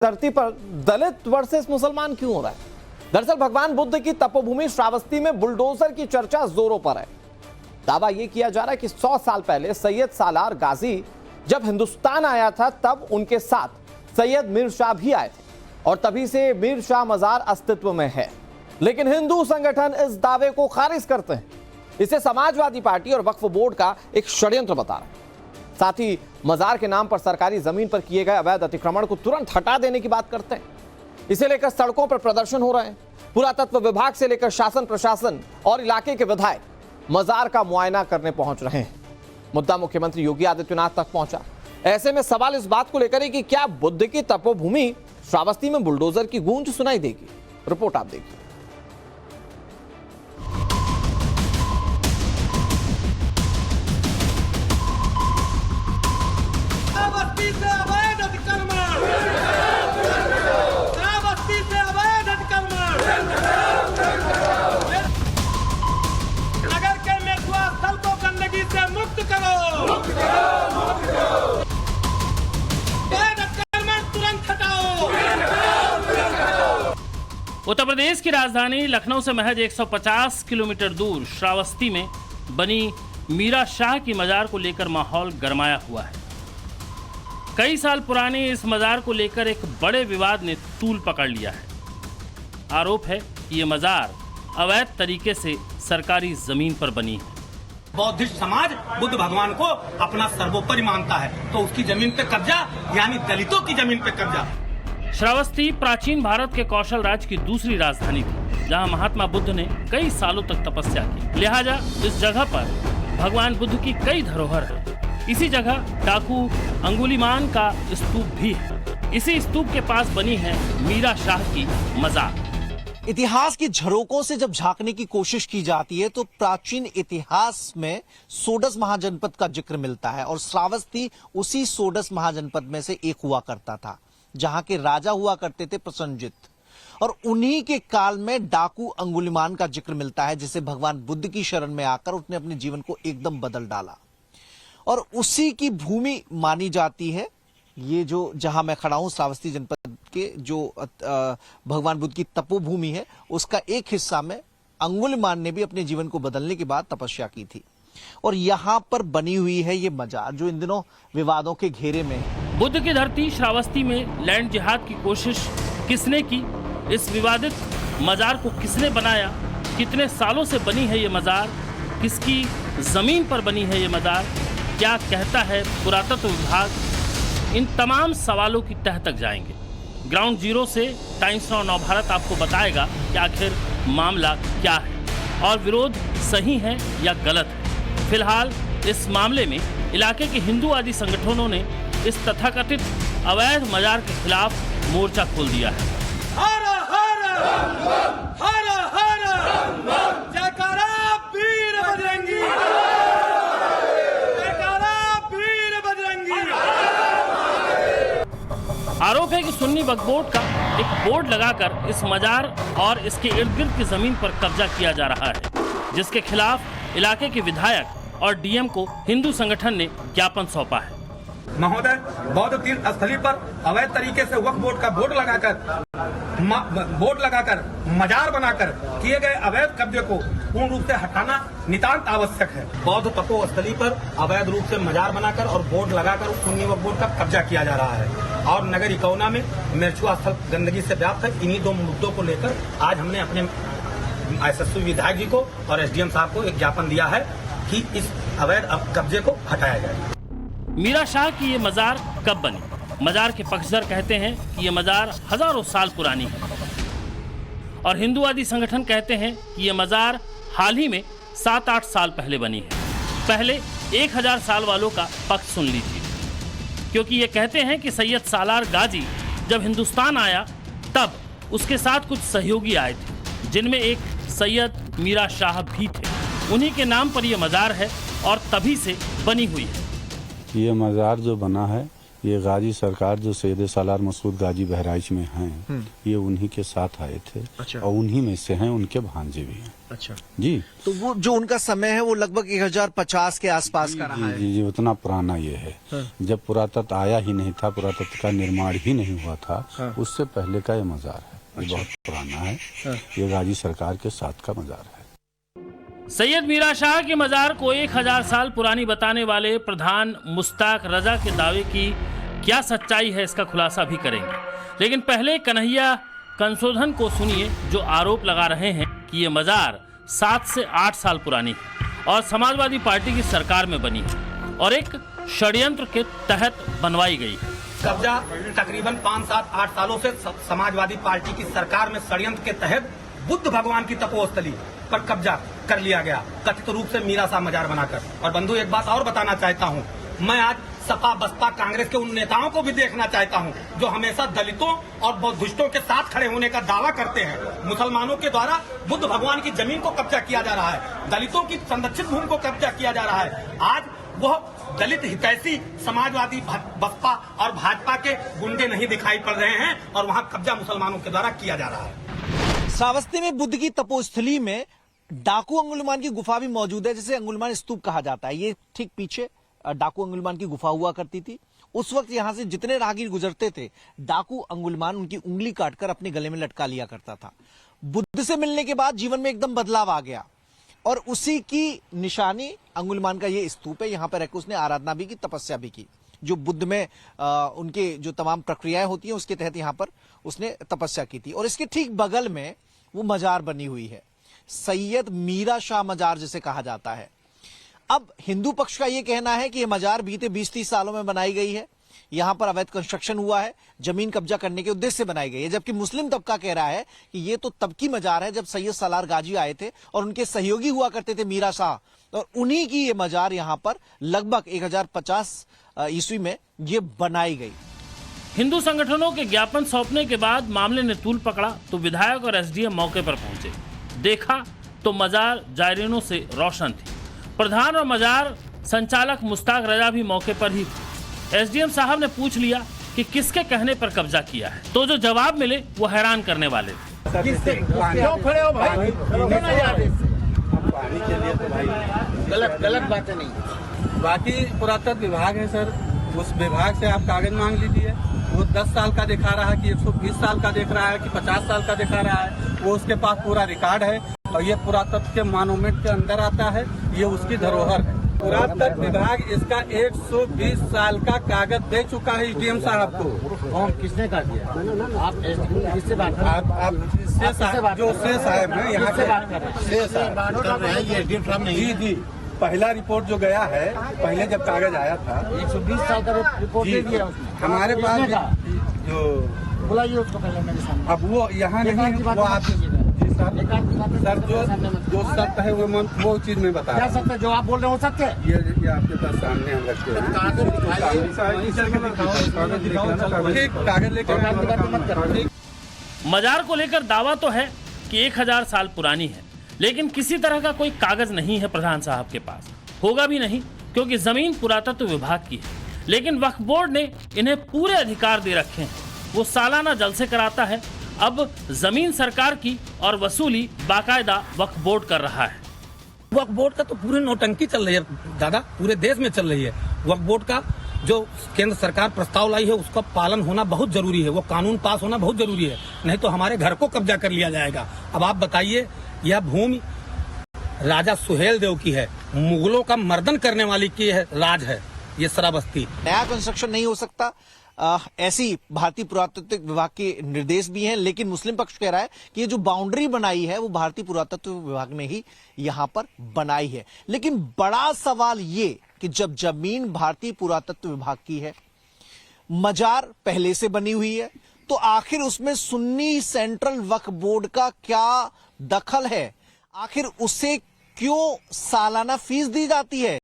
धरती पर दलित वर्सेस मुसलमान क्यों हो रहा है? दरअसल भगवान बुद्ध की तपोभूमि श्रावस्ती में बुलडोजर की चर्चा जोरों पर है। दावा यह किया जा रहा है कि 100 साल पहले सैयद सालार गाजी जब हिंदुस्तान आया था तब उनके साथ सैयद मीर शाह भी आए थे और तभी से मीर शाह मजार अस्तित्व में है। लेकिन हिंदू संगठन इस दावे को खारिज करते हैं। इसे समाजवादी पार्टी और वक्फ बोर्ड का एक षड्यंत्र बता रहे हैं। साथ ही मजार के नाम पर सरकारी जमीन पर किए गए अवैध अतिक्रमण को तुरंत हटा देने की बात करते हैं। इसे लेकर सड़कों पर प्रदर्शन हो रहे हैं। पुरातत्व विभाग से लेकर शासन प्रशासन और इलाके के विधायक मजार का मुआयना करने पहुंच रहे हैं। मुद्दा मुख्यमंत्री योगी आदित्यनाथ तक पहुंचा। ऐसे में सवाल इस बात को लेकर है कि क्या बुद्ध की तपोभूमि श्रावस्ती में बुलडोजर की गूंज सुनाई देगी? रिपोर्ट आप देखिए। नगर के मेघुआ स्थल को गंदगी से मुक्त करो। तुरंत हटाओ। उत्तर प्रदेश की राजधानी लखनऊ से महज 150 किलोमीटर दूर श्रावस्ती में बनी मीरा शाह की मजार को लेकर माहौल गरमाया हुआ है। कई साल पुराने इस मजार को लेकर एक बड़े विवाद ने तूल पकड़ लिया है। आरोप है कि ये मजार अवैध तरीके से सरकारी जमीन पर बनी है। बौद्धिस्ट समाज बुद्ध भगवान को अपना सर्वोपरि मानता है, तो उसकी जमीन पे कब्जा यानी दलितों की जमीन पे कब्जा। श्रावस्ती प्राचीन भारत के कौशल राज्य की दूसरी राजधानी थी, जहां महात्मा बुद्ध ने कई सालों तक तपस्या की। लिहाजा इस जगह पर भगवान बुद्ध की कई धरोहर है। इसी जगह डाकू अंगुलीमान का स्तूप भी है। इसी स्तूप के पास बनी है मीरा शाह की मजार। इतिहास की झरोकों से जब झांकने की कोशिश की जाती है तो प्राचीन इतिहास में सोडस महाजनपद का जिक्र मिलता है और श्रावस्ती उसी सोडस महाजनपद में से एक हुआ करता था, जहां के राजा हुआ करते थे प्रसन्नजित। और उन्हीं के काल में डाकू अंगुलीमान का जिक्र मिलता है, जिसे भगवान बुद्ध की शरण में आकर उसने अपने जीवन को एकदम बदल डाला। और उसी की भूमि मानी जाती है ये जो जहां मैं खड़ा हूं, श्रावस्ती जनपद के जो भगवान बुद्ध की तपोभूमि है, उसका एक हिस्सा में अंगुलीमान ने भी अपने जीवन को बदलने के बाद तपस्या की थी। और यहां पर बनी हुई है ये मजार जो इन दिनों विवादों के घेरे में है। बुद्ध की धरती श्रावस्ती में लैंड जिहाद की कोशिश किसने की? इस विवादित मजार को किसने बनाया? कितने सालों से बनी है ये मजार? किसकी जमीन पर बनी है ये मजार? क्या कहता है पुरातत्व विभाग? इन तमाम सवालों की तह तक जाएंगे। ग्राउंड जीरो से टाइम्स नाउ नवभारत आपको बताएगा कि आखिर मामला क्या है और विरोध सही है या गलत है। फिलहाल इस मामले में इलाके के हिंदूवादी संगठनों ने इस तथाकथित अवैध मजार के खिलाफ मोर्चा खोल दिया है। हर हर हर हर जयकारा वीर बजरंगी, जयकारा वीर बजरंगी। आरोप है कि सुन्नी वक्फ बोर्ड का एक बोर्ड लगाकर इस मजार और इसके इर्द गिर्द की जमीन पर कब्जा किया जा रहा है, जिसके खिलाफ इलाके के विधायक और डीएम को हिंदू संगठन ने ज्ञापन सौंपा है। महोदय, बौद्ध तीर्थ स्थली पर अवैध तरीके से वक्फ बोर्ड का बोर्ड लगाकर मजार बनाकर किए गए अवैध कब्जे को पूर्ण रूप से हटाना नितांत आवश्यक है। बौद्ध तपो स्थली पर अवैध रूप से मजार बनाकर और बोर्ड लगाकर सुन्नी वक्फ बोर्ड का कब्जा किया जा रहा है और नगर इकौना में मेरछुआ स्थल गंदगी से व्याप्त है। इन्हीं दो मुद्दों को लेकर आज हमने अपने यशस्वी विधायक जी को और एसडीएम साहब को एक ज्ञापन दिया है कि इस अवैध कब्जे को हटाया जाए। मीरा शाह की ये मजार कब बनी? मजार के पक्षधर कहते हैं कि ये मजार हजारों साल पुरानी है और हिंदूवादी संगठन कहते हैं कि ये मजार हाल ही में 7-8 साल पहले बनी है। पहले 1000 साल वालों का पक्ष सुन लीजिए, क्योंकि ये कहते हैं कि सैयद सालार गाजी जब हिंदुस्तान आया तब उसके साथ कुछ सहयोगी आए थे, जिनमें एक सैयद मीरा शाह भी थे। उन्हीं के नाम पर यह मजार है और तभी से बनी हुई है। ये मज़ार जो बना है ये गाजी सरकार जो सैयद सालार मसूद गाजी बहराइच में हैं, ये उन्हीं के साथ आए थे। अच्छा। और उन्हीं में से हैं, उनके भांजे भी हैं। अच्छा जी। तो वो जो उनका समय है वो लगभग 1050 के आसपास का रहा है। जी, उतना पुराना ये है। जब पुरातत्व आया ही नहीं था, पुरातत्व का निर्माण ही नहीं हुआ था, उससे पहले का ये मजार है। ये बहुत पुराना है। ये गाजी सरकार के साथ का मजार है। सैयद मीरा शाह के मजार को 1000 साल पुरानी बताने वाले प्रधान मुश्ताक रजा के दावे की क्या सच्चाई है, इसका खुलासा भी करेंगे। लेकिन पहले कन्हैया कंसोधन को सुनिए, जो आरोप लगा रहे हैं कि ये मजार 7 से 8 साल पुरानी है और समाजवादी पार्टी की सरकार में बनी है और एक षड्यंत्र के तहत बनवाई गई है। कब्जा तकरीबन 5, 7, 8 सालों से समाजवादी पार्टी की सरकार में षड्यंत्र के तहत बुद्ध भगवान की तपोस्थली पर कब्जा कर लिया गया, कथित रूप से मीरा शाह मजार बनाकर। और बंधु, एक बात और बताना चाहता हूं, मैं आज सपा बसपा कांग्रेस के उन नेताओं को भी देखना चाहता हूं जो हमेशा दलितों और बौद्धिस्टों के साथ खड़े होने का दावा करते हैं। मुसलमानों के द्वारा बुद्ध भगवान की जमीन को कब्जा किया जा रहा है, दलितों की संरक्षित भूमि को कब्जा किया जा रहा है। आज वह दलित हितैषी समाजवादी बसपा और भाजपा के गुंडे नहीं दिखाई पड़ रहे हैं और वहां कब्जा मुसलमानों के द्वारा किया जा रहा है। श्रावस्ती में बुद्ध की तपोस्थली में डाकू अंगुलमान की गुफा भी मौजूद है, जिसे अंगुलमान स्तूप कहा जाता है। ये ठीक पीछे डाकू अंगुलमान की गुफा हुआ करती थी। उस वक्त यहां से जितने राहगीर गुजरते थे, डाकू अंगुलमान उनकी उंगली काटकर अपने गले में लटका लिया करता था। बुद्ध से मिलने के बाद जीवन में एकदम बदलाव आ गया और उसी की निशानी अंगुलमान का ये स्तूप है। यहां पर रहकर उसने आराधना भी की, तपस्या भी की। जो बुद्ध में उनके जो तमाम प्रक्रियाएं होती हैं उसके तहत यहां पर उसने तपस्या की थी। और इसके ठीक बगल में वो मजार बनी हुई है, सैयद मीरा शाह मजार जिसे कहा जाता है। अब हिंदू पक्ष का यह कहना है कि यह मजार बीते 20-30 सालों में बनाई गई है, यहां पर अवैध कंस्ट्रक्शन हुआ है, जमीन कब्जा करने के उद्देश्य से बनाई गई है। जबकि मुस्लिम तबका कह रहा है कि यह तो तब की मजार है जब सैयद सालार गाजी आए थे और उनके सहयोगी हुआ करते थे मीरा शाह, और उन्हीं की ये मजार यहां पर लगभग 1050 ईस्वी में ये बनाई गई। हिंदू संगठनों के ज्ञापन सौंपने के बाद मामले ने तूल पकड़ा तो विधायक और एसडीएम मौके पर पहुंचे। देखा तो मजार जायरीनों से रोशन थी। प्रधान और मजार संचालक मुश्ताक रजा भी मौके पर ही थे। एसडीएम साहब ने पूछ लिया कि किसके कहने पर कब्जा किया है, तो जो जवाब मिले वो हैरान करने वाले थे। क्यों खड़े हो भाई? पानी के लिए तो भाई गलत बातें नहीं। बाकी पुरातत्व विभाग है सर, उस विभाग से आप कागज मांग लीजिए। वो 10 साल का दिखा रहा है कि 120 साल का दिख रहा है कि 50 साल का दिखा रहा है, वो उसके पास पूरा रिकॉर्ड है और ये पुरातत्व के मॉन्यूमेंट के अंदर आता है, ये उसकी धरोहर है। पुरातत्व विभाग इसका 120 साल का कागज दे चुका है एसडीएम साहब को। और किसने कर दिया? आप किससे बात कर रहे हैं? आप जो से साहब है यहाँ से बात कर रहे हैं, ये एसडीएम साहब नहीं। जी, पहला रिपोर्ट जो गया है, पहले जब कागज आया था 120 साल का रिपोर्ट दे दिया उसने। हमारे पास जो बुलाइए उसको पहले मेरे सामने। अब वो यहाँ नहीं, वो आप सर जो सत्य है वो चीज में बता क्या सत्य? जो आप बोल रहे हो सत्य है? ये आपके पास सामने हम रखते हैं। कागज लेकर मजार को लेकर दावा तो है कि 1000 साल पुरानी है, लेकिन किसी तरह का कोई कागज नहीं है प्रधान साहब के पास, होगा भी नहीं क्योंकि जमीन पुरातत्व विभाग की है। लेकिन वक्फ बोर्ड ने इन्हें पूरे अधिकार दे रखे हैं। वो सालाना जलसे कराता है। अब जमीन सरकार की और वसूली बाकायदा वक्फ बोर्ड कर रहा है। वक्फ बोर्ड का तो पूरी नौटंकी चल रही है दादा, पूरे देश में चल रही है। वक्फ बोर्ड का जो केंद्र सरकार प्रस्ताव लाई है उसका पालन होना बहुत जरूरी है, वो कानून पास होना बहुत जरूरी है, नहीं तो हमारे घर को कब्जा कर लिया जाएगा। अब आप बताइए, यह भूमि राजा सुहेल देव की है, मुगलों का मर्दन करने वाली की है, राज है ये श्रावस्ती। नया कंस्ट्रक्शन नहीं हो सकता, ऐसी भारतीय पुरातत्व विभाग के निर्देश भी हैं। लेकिन मुस्लिम पक्ष कह रहा है कि ये जो बाउंड्री बनाई है वो भारतीय पुरातत्व विभाग ने ही यहां पर बनाई है। लेकिन बड़ा सवाल ये कि जब जमीन भारतीय पुरातत्व विभाग की है, मजार पहले से बनी हुई है, तो आखिर उसमें सुन्नी सेंट्रल वक्फ बोर्ड का क्या दखल है? आखिर उसे क्यों सालाना फीस दी जाती है?